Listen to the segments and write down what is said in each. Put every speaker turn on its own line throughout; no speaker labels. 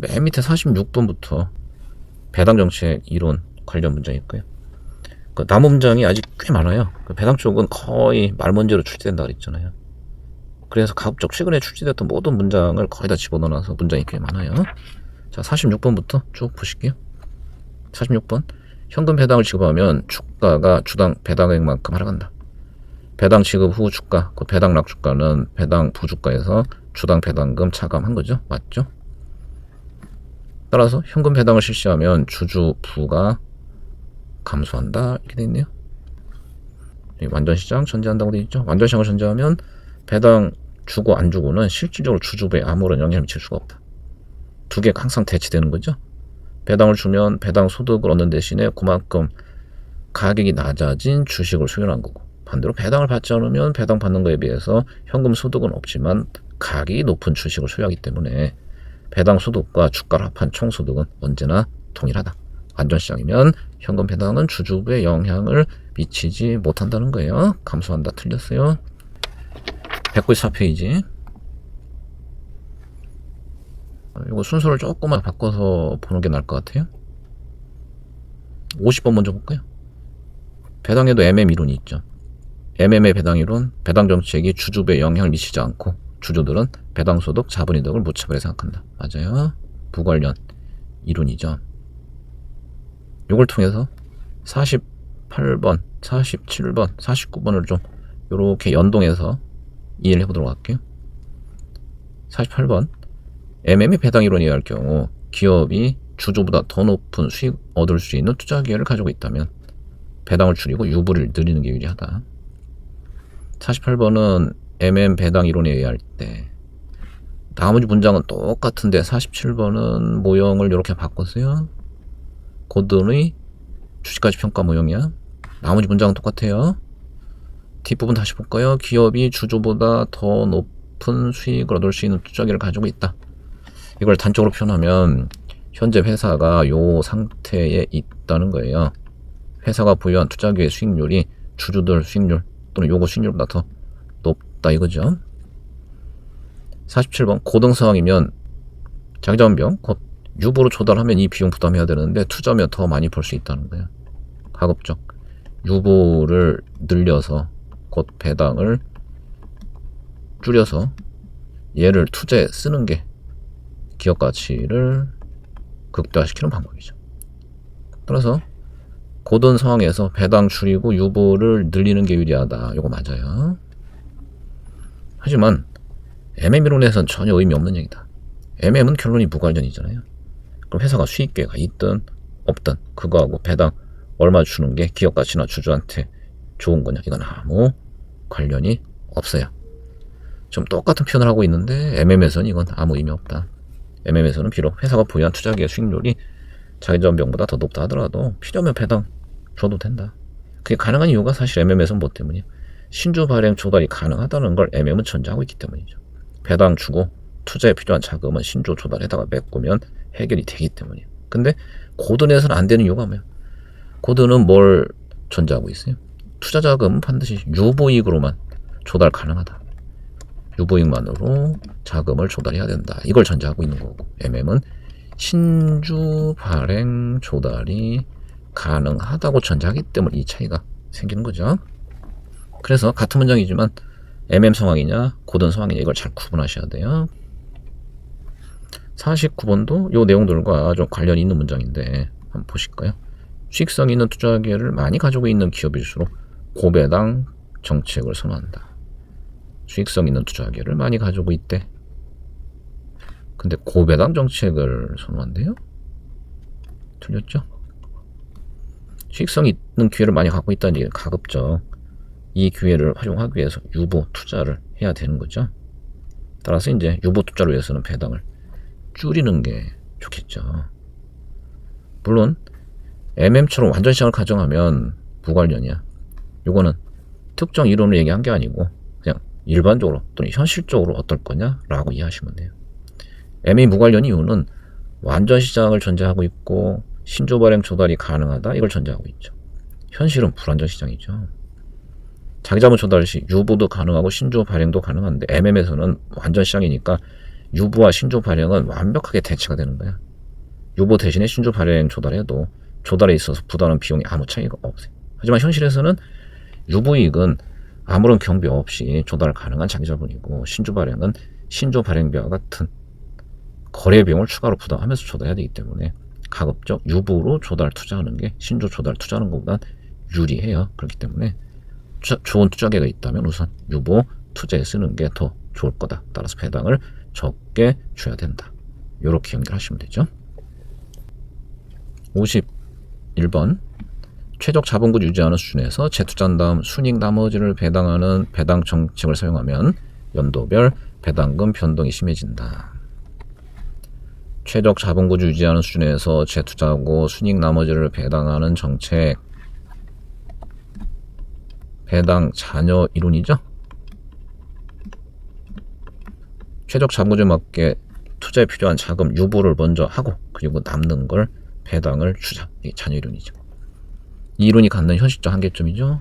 맨 밑에 46번부터 배당 정책 이론 관련 문장이 있고요. 그 나무 문장이 아직 꽤 많아요. 그 배당 쪽은 거의 말문제로 출제된다 그랬잖아요. 그래서 가급적 최근에 출제됐던 모든 문장을 거의 다 집어넣어서 문장이 꽤 많아요. 자, 46번부터 쭉 보실게요. 46번. 현금 배당을 지급하면 주가가 주당 배당액만큼 하락한다. 배당 지급 후 주가, 그 배당 락주가는 배당 부주가에서 주당 배당금 차감한 거죠. 맞죠? 따라서 현금 배당을 실시하면 주주부가 감소한다. 이렇게 돼 있네요. 완전시장 전제한다고 돼 있죠. 완전시장을 전제하면 배당 주고 안 주고는 실질적으로 주주부에 아무런 영향을 미칠 수가 없다. 두 개가 항상 대치되는 거죠. 배당을 주면 배당 소득을 얻는 대신에 그만큼 가격이 낮아진 주식을 수여한 거고, 반대로 배당을 받지 않으면 배당 받는 거에 비해서 현금 소득은 없지만 가격이 높은 주식을 수여하기 때문에 배당 소득과 주가를 합한 총 소득은 언제나 동일하다. 안전시장이면 현금 배당은 주주부에 영향을 미치지 못한다는 거예요. 감소한다. 틀렸어요. 194페이지. 이거 순서를 조금만 바꿔서 보는 게 나을 것 같아요. 50번 먼저 볼까요? 배당에도 MM 이론이 있죠. MM의 배당 이론, 배당 정책이 주주부에 영향을 미치지 않고 주주들은 배당 소득, 자본이득을 무차별하게 생각한다. 맞아요. 부관련 이론이죠. 이걸 통해서 48번, 47번, 49번을 좀 이렇게 연동해서 이해를 해보도록 할게요. 48번. MM의 배당 이론에 의할 경우 기업이 주주보다 더 높은 수익 얻을 수 있는 투자 기회를 가지고 있다면 배당을 줄이고 유보를 늘리는 게 유리하다. 48번은 MM 배당 이론에 의할 때 나머지 문장은 똑같은데 47번은 모형을 이렇게 바꿨어요. 고든의 주식가치 평가 모형이야. 나머지 문장은 똑같아요. 뒷부분 다시 볼까요? 기업이 주주보다 더 높은 수익을 얻을 수 있는 투자 기회를 가지고 있다. 이걸 단적으로 표현하면 현재 회사가 요 상태에 있다는 거예요. 회사가 보유한 투자기의 수익률이 주주들 수익률 또는 요거 수익률보다 더 높다 이거죠. 47번 고등 상황이면 자기자본비용 곧 유보로 조달하면 이 비용 부담해야 되는데 투자면 더 많이 벌 수 있다는 거예요. 가급적 유보를 늘려서 곧 배당을 줄여서 얘를 투자에 쓰는 게 기업 가치를 극대화시키는 방법이죠. 따라서 고든 상황에서 배당 줄이고 유보를 늘리는 게 유리하다. 이거 맞아요. 하지만 MM 이론에서는 전혀 의미 없는 얘기다. MM은 결론이 무관련이잖아요. 그럼 회사가 수익계가 있든 없든 그거하고 배당 얼마 주는 게 기업 가치나 주주한테 좋은 거냐, 이건 아무 관련이 없어요. 좀 똑같은 표현을 하고 있는데 MM에서는 이건 아무 의미 없다. MM에서는 비록 회사가 보유한 투자기의 수익률이 자기전비용보다 더 높다 하더라도 필요하면 배당 줘도 된다. 그게 가능한 이유가 사실 MM에서는 뭐 때문이에요? 신주 발행 조달이 가능하다는 걸 MM은 전제하고 있기 때문이죠. 배당 주고 투자에 필요한 자금은 신주 조달에다가 메꾸면 해결이 되기 때문이에요. 근데 고든에서는 안 되는 이유가 뭐예요? 고든은 뭘 전제하고 있어요? 투자 자금은 반드시 유보이익으로만 조달 가능하다. 유보이익만으로 자금을 조달해야 된다. 이걸 전제하고 있는 거고, MM은 신주 발행 조달이 가능하다고 전제하기 때문에 이 차이가 생기는 거죠. 그래서 같은 문장이지만 MM 상황이냐 고든 상황이냐 이걸 잘 구분하셔야 돼요. 49번도 이 내용들과 좀 관련이 있는 문장인데 한번 보실까요? 수익성 있는 투자 기회를 많이 가지고 있는 기업일수록 고배당 정책을 선호한다. 수익성 있는 투자 기회를 많이 가지고 있대. 근데 고배당 정책을 선호한대요? 틀렸죠? 수익성 있는 기회를 많이 갖고 있다는 얘기는 가급적 이 기회를 활용하기 위해서 유보 투자를 해야 되는 거죠. 따라서 이제 유보 투자를 위해서는 배당을 줄이는 게 좋겠죠. 물론 MM처럼 완전 시장을 가정하면 무관련이야. 요거는 특정 이론을 얘기한 게 아니고 그냥 일반적으로 또는 현실적으로 어떨 거냐라고 이해하시면 돼요. MM이 무관련 이유는 완전 시장을 전제하고 있고 신주 발행 조달이 가능하다 이걸 전제하고 있죠. 현실은 불완전 시장이죠. 자기자본 조달 시 유보도 가능하고 신주 발행도 가능한데 MM에서는 완전 시장이니까 유보와 신조 발행은 완벽하게 대치가 되는 거야. 유보 대신에 신조 발행 조달해도 조달에 있어서 부담하는 비용이 아무 차이가 없어요. 하지만 현실에서는 유보이익은 아무런 경비 없이 조달 가능한 자기자본이고, 신조 발행은 신조 발행비와 같은 거래 비용을 추가로 부담하면서 조달해야 되기 때문에 가급적 유보로 조달 투자하는 게 신조 조달 투자하는 것보다 유리해요. 그렇기 때문에 좋은 투자계가 있다면 우선 유보 투자에 쓰는 게 더 좋을 거다. 따라서 배당을 적게 줘야 된다. 이렇게 연결하시면 되죠. 51번 최적 자본금 유지하는 수준에서 재투자한 다음 순이익 나머지를 배당하는 배당 정책을 사용하면 연도별 배당금 변동이 심해진다. 최적 자본금 유지하는 수준에서 재투자하고 순이익 나머지를 배당하는 정책, 배당 잔여 이론이죠. 최적 자본금에 맞게 투자에 필요한 자금 유보를 먼저 하고 그리고 남는 걸 배당을 주자. 이게 잔여 이론이죠. 이 이론이 갖는 현실적 한계점이죠.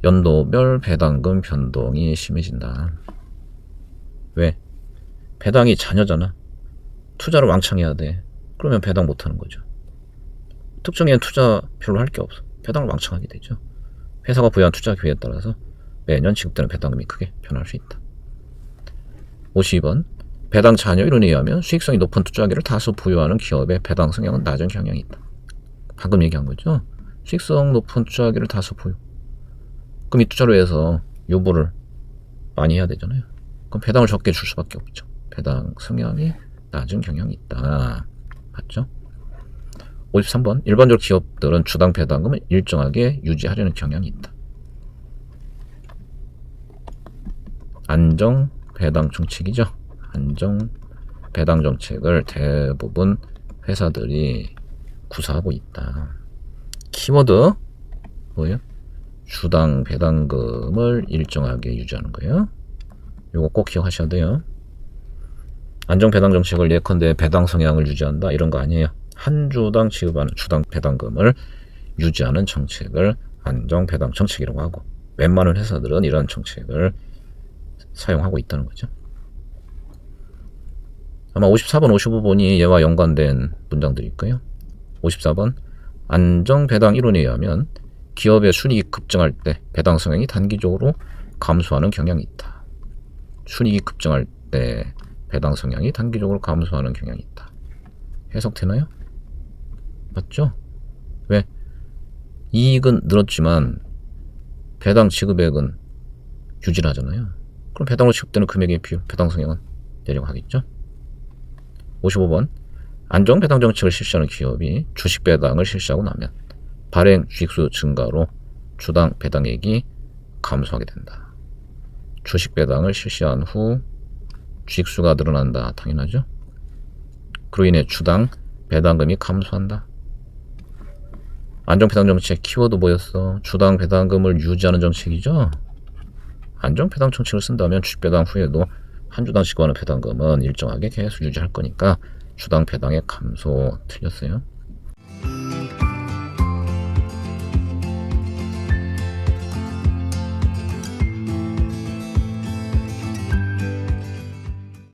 연도별 배당금 변동이 심해진다. 왜? 배당이 잔여잖아. 투자를 왕창 해야 돼. 그러면 배당 못하는 거죠. 특정에는 투자 별로 할 게 없어. 배당을 왕창 하게 되죠. 회사가 부여한 투자 기회에 따라서 매년 지급되는 배당금이 크게 변할 수 있다. 52번 배당 잔여 이론에 의하면 수익성이 높은 투자기를 다수 보유하는 기업의 배당 성향은 낮은 경향이 있다. 방금 얘기한 거죠. 수익성 높은 투자기를 다수 보유. 그럼 이 투자로 해서 유보를 많이 해야 되잖아요. 그럼 배당을 적게 줄 수밖에 없죠. 배당 성향이 낮은 경향이 있다. 맞죠? 53번 일반적으로 기업들은 주당 배당금을 일정하게 유지하려는 경향이 있다. 안정 배당 정책이죠. 안정 배당 정책을 대부분 회사들이 구사하고 있다. 키워드 뭐예요? 주당 배당금을 일정하게 유지하는 거예요. 이거 꼭 기억하셔야 돼요. 안정 배당 정책을 예컨대 배당 성향을 유지한다 이런 거 아니에요. 한 주당 지급하는 주당 배당금을 유지하는 정책을 안정 배당 정책이라고 하고, 웬만한 회사들은 이런 정책을 사용하고 있다는 거죠. 아마 54번, 55번이 얘와 연관된 문장들일 거예요. 54번 안정 배당 이론에 의하면 기업의 순이익이 급증할 때 배당 성향이 단기적으로 감소하는 경향이 있다. 순이익이 급증할 때 배당 성향이 단기적으로 감소하는 경향이 있다. 해석되나요? 맞죠? 왜? 이익은 늘었지만 배당 지급액은 유지를 하잖아요. 그럼 배당으로 지급되는 금액에 비해 배당 성향은 내려가겠죠? 55번 안정 배당 정책을 실시하는 기업이 주식 배당을 실시하고 나면 발행 주식수 증가로 주당 배당액이 감소하게 된다. 주식 배당을 실시한 후 주식수가 늘어난다. 당연하죠? 그로 인해 주당 배당금이 감소한다. 안정 배당 정책 키워드 뭐였어? 주당 배당금을 유지하는 정책이죠? 안정 배당 정책을 쓴다면 주식 배당 후에도 한 주당씩 하는 배당금은 일정하게 계속 유지할 거니까 주당 배당의 감소 틀렸어요.